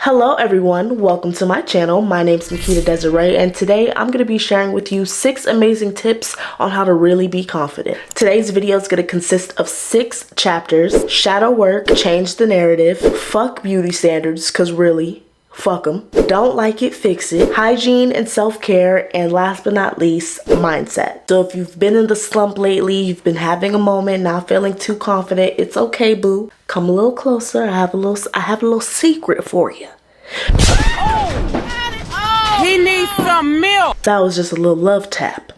Hello everyone, welcome to my channel. My name is Makeda Dezarae and today I'm going to be sharing with you 6 amazing tips on how to really be confident. Today's video is going to consist of 6 chapters: shadow work, change the narrative, fuck beauty standards, cause really, fuck them, don't like it, fix it, hygiene and self-care, and last but not least, mindset. So if you've been in the slump lately, you've been having a moment, not feeling too confident, it's okay, boo. Come a little closer. I have a little secret for you. He needs some milk. That was just a little love tap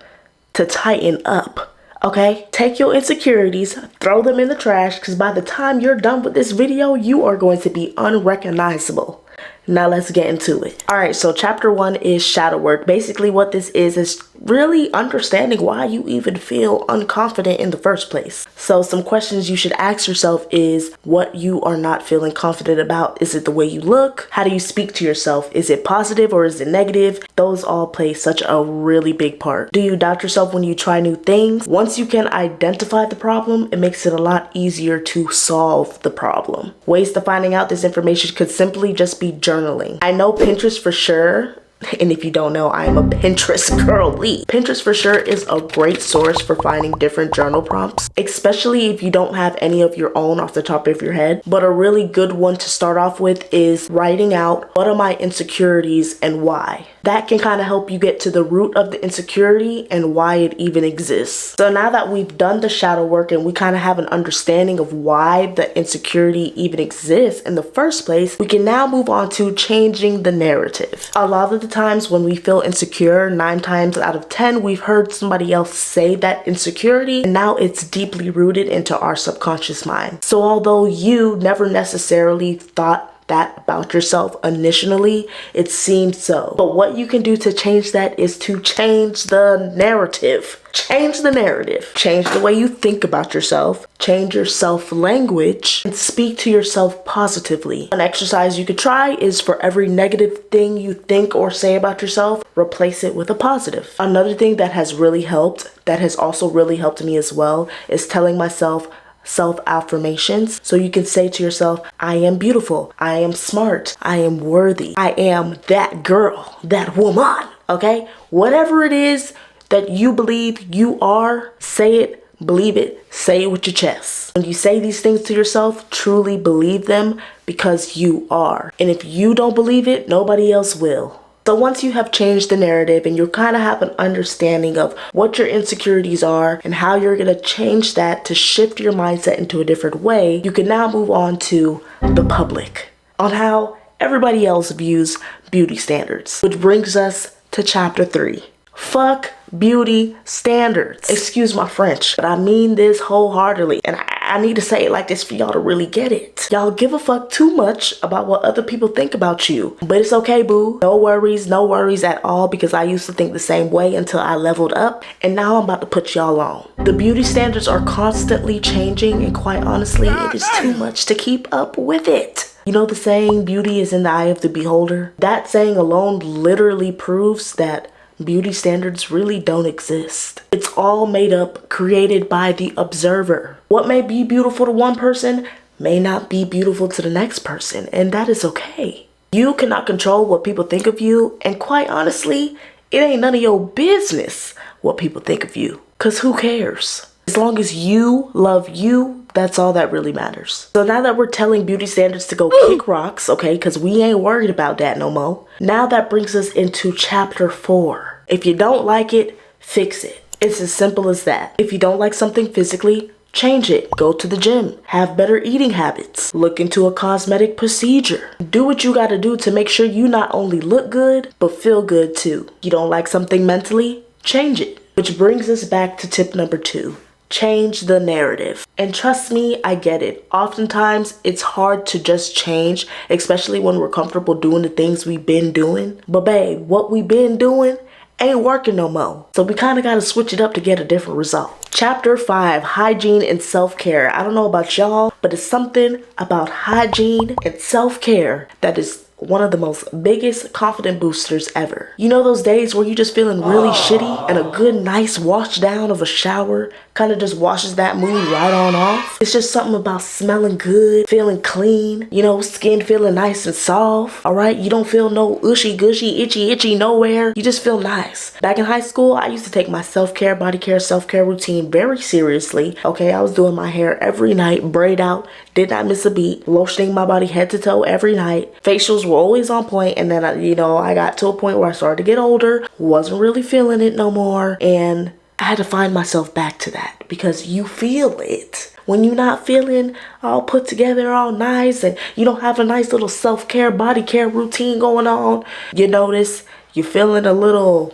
to tighten up. Okay, take your insecurities, throw them in the trash, because by the time you're done with this video, you are going to be unrecognizable. Now let's get into it. Alright, so chapter 1 is shadow work. Basically what this is really understanding why you even feel unconfident in the first place. So some questions you should ask yourself is what you are not feeling confident about. Is it the way you look? How do you speak to yourself? Is it positive or is it negative? Those all play such a really big part. Do you doubt yourself when you try new things? Once you can identify the problem, it makes it a lot easier to solve the problem. Ways to finding out this information could simply just be journaling. I know Pinterest for sure. And if you don't know, I am a Pinterest girly. Pinterest for sure is a great source for finding different journal prompts, especially if you don't have any of your own off the top of your head. But a really good one to start off with is writing out what are my insecurities and why. That can kind of help you get to the root of the insecurity and why it even exists. So now that we've done the shadow work and we kind of have an understanding of why the insecurity even exists in the first place, we can now move on to changing the narrative. A lot of the times when we feel insecure, 9 times out of 10, we've heard somebody else say that insecurity, and now it's deeply rooted into our subconscious mind. So although you never necessarily thought that about yourself initially, it seemed so. But what you can do to change that is to change the narrative. Change the narrative. Change the way you think about yourself. Change your self-language and speak to yourself positively. An exercise you could try is for every negative thing you think or say about yourself, replace it with a positive. Another thing that has really helped, that has also really helped me as well, is telling myself self-affirmations. So you can say to yourself, I am beautiful, I am smart, I am worthy, I am that girl, that woman, okay? Whatever it is that you believe you are, say it, believe it, say it with your chest. When you say these things to yourself, truly believe them because you are. And if you don't believe it, nobody else will. So once you have changed the narrative and you kind of have an understanding of what your insecurities are and how you're going to change that to shift your mindset into a different way, you can now move on to the public, on how everybody else views beauty standards. Which brings us to chapter 3. Fuck beauty standards. Excuse my French, but I mean this wholeheartedly. And I need to say it like this for y'all to really get it. Y'all give a fuck too much about what other people think about you. But it's okay, boo. No worries at all, because I used to think the same way until I leveled up. And now I'm about to put y'all on. The beauty standards are constantly changing, and quite honestly, it is too much to keep up with it. You know the saying, beauty is in the eye of the beholder? That saying alone literally proves that beauty standards really don't exist. It's all made up, created by the observer. What may be beautiful to one person may not be beautiful to the next person, and that is okay. You cannot control what people think of you, and quite honestly, it ain't none of your business what people think of you, because who cares? As long as you love you, that's all that really matters. So now that we're telling beauty standards to go kick rocks, okay, because we ain't worried about that no more. Now that brings us into chapter 4. If you don't like it, fix it. It's as simple as that. If you don't like something physically, change it. Go to the gym. Have better eating habits. Look into a cosmetic procedure. Do what you gotta do to make sure you not only look good, but feel good too. You don't like something mentally? Change it. Which brings us back to tip number 2. Change the narrative. And trust me, I get it. Oftentimes, it's hard to just change, especially when we're comfortable doing the things we've been doing. But babe, what we've been doing ain't working no more. So we kind of got to switch it up to get a different result. Chapter 5, hygiene and self-care. I don't know about y'all, but it's something about hygiene and self-care that is one of the most biggest confident boosters ever. You know those days where you just feeling really shitty and a good nice wash down of a shower kind of just washes that mood right on off? It's just something about smelling good, feeling clean, you know, skin feeling nice and soft, all right? You don't feel no ushy gushy, itchy nowhere. You just feel nice. Back in high school, I used to take my self-care, body care, self-care routine very seriously. Okay, I was doing my hair every night, braid out, did not miss a beat, lotioning my body head to toe every night. Facials were always on point, and then, I got to a point where I started to get older, wasn't really feeling it no more, and I had to find myself back to that because you feel it. When you're not feeling all put together, all nice, and you don't have a nice little self-care, body care routine going on, you notice you're feeling a little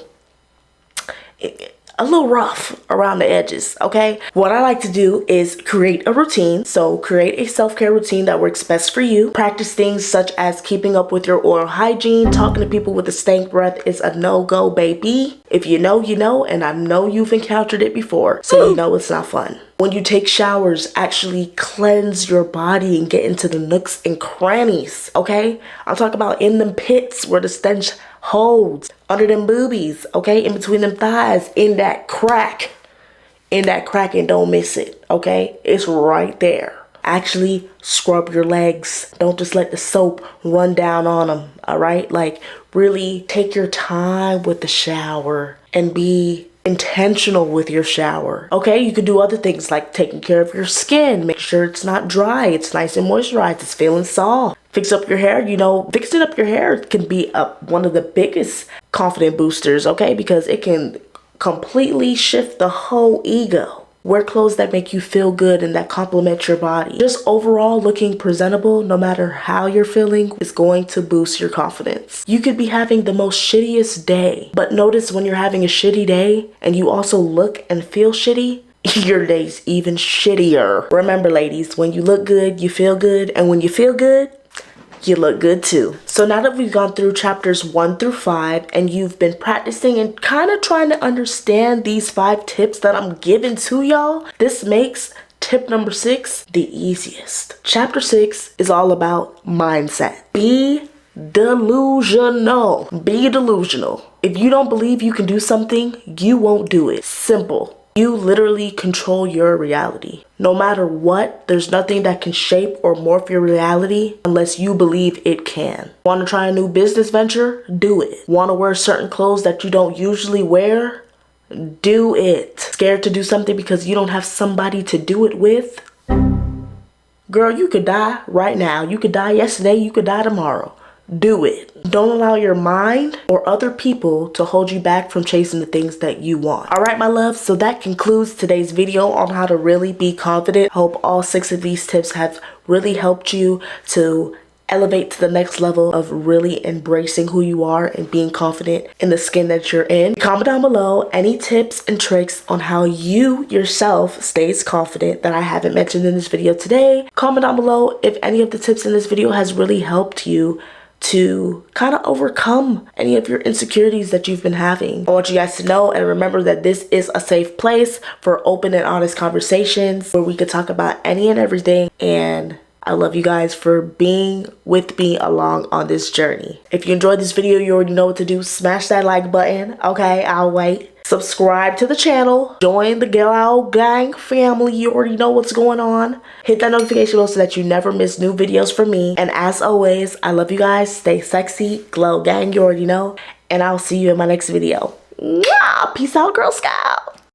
rough around the edges, okay? What I like to do is create a routine. So create a self-care routine that works best for you. Practice things such as keeping up with your oral hygiene. Talking to people with a stank breath is a no-go, baby. If you know, you know, and I know you've encountered it before, so you know it's not fun. When you take showers, actually cleanse your body and get into the nooks and crannies, okay? I'm talking about in them pits where the stench holds, under them boobies, okay? In between them thighs, in that crack, and don't miss it, okay? It's right there. Actually scrub your legs. Don't just let the soap run down on them, all right? Like, really take your time with the shower and be intentional with your shower. Okay, you could do other things like taking care of your skin. Make sure it's not dry. It's nice and moisturized. It's feeling soft. Fix up your hair. You know, fixing up your hair can be one of the biggest confident boosters, okay? Because it can completely shift the whole ego. Wear clothes that make you feel good and that complement your body. Just overall looking presentable, no matter how you're feeling, is going to boost your confidence. You could be having the most shittiest day, but notice when you're having a shitty day and you also look and feel shitty, your day's even shittier. Remember, ladies, when you look good, you feel good, and when you feel good, you look good too. So now that we've gone through chapters 1 through 5 and you've been practicing and kind of trying to understand these 5 tips that I'm giving to y'all, this makes tip number 6 the easiest. Chapter 6 is all about mindset. Be delusional. Be delusional. If you don't believe you can do something, you won't do it. Simple. You literally control your reality. No matter what, there's nothing that can shape or morph your reality unless you believe it can. Want to try a new business venture? Do it. Want to wear certain clothes that you don't usually wear? Do it. Scared to do something because you don't have somebody to do it with? Girl, you could die right now. You could die yesterday. You could die tomorrow. Do it. Don't allow your mind or other people to hold you back from chasing the things that you want. All right, my love. So that concludes today's video on how to really be confident. Hope all 6 of these tips have really helped you to elevate to the next level of really embracing who you are and being confident in the skin that you're in. Comment down below any tips and tricks on how you yourself stays confident that I haven't mentioned in this video today. Comment down below if any of the tips in this video has really helped you to kind of overcome any of your insecurities that you've been having. I want you guys to know and remember that this is a safe place for open and honest conversations where we could talk about any and everything, and I love you guys for being with me along on this journey. If you enjoyed this video, you already know what to do. Smash that like button. Okay, I'll wait. Subscribe to the channel. Join the Glow Gang family. You already know what's going on. Hit that notification bell so that you never miss new videos from me. And as always, I love you guys. Stay sexy. Glow Gang, you already know. And I'll see you in my next video. Mwah! Peace out, Girl Scout.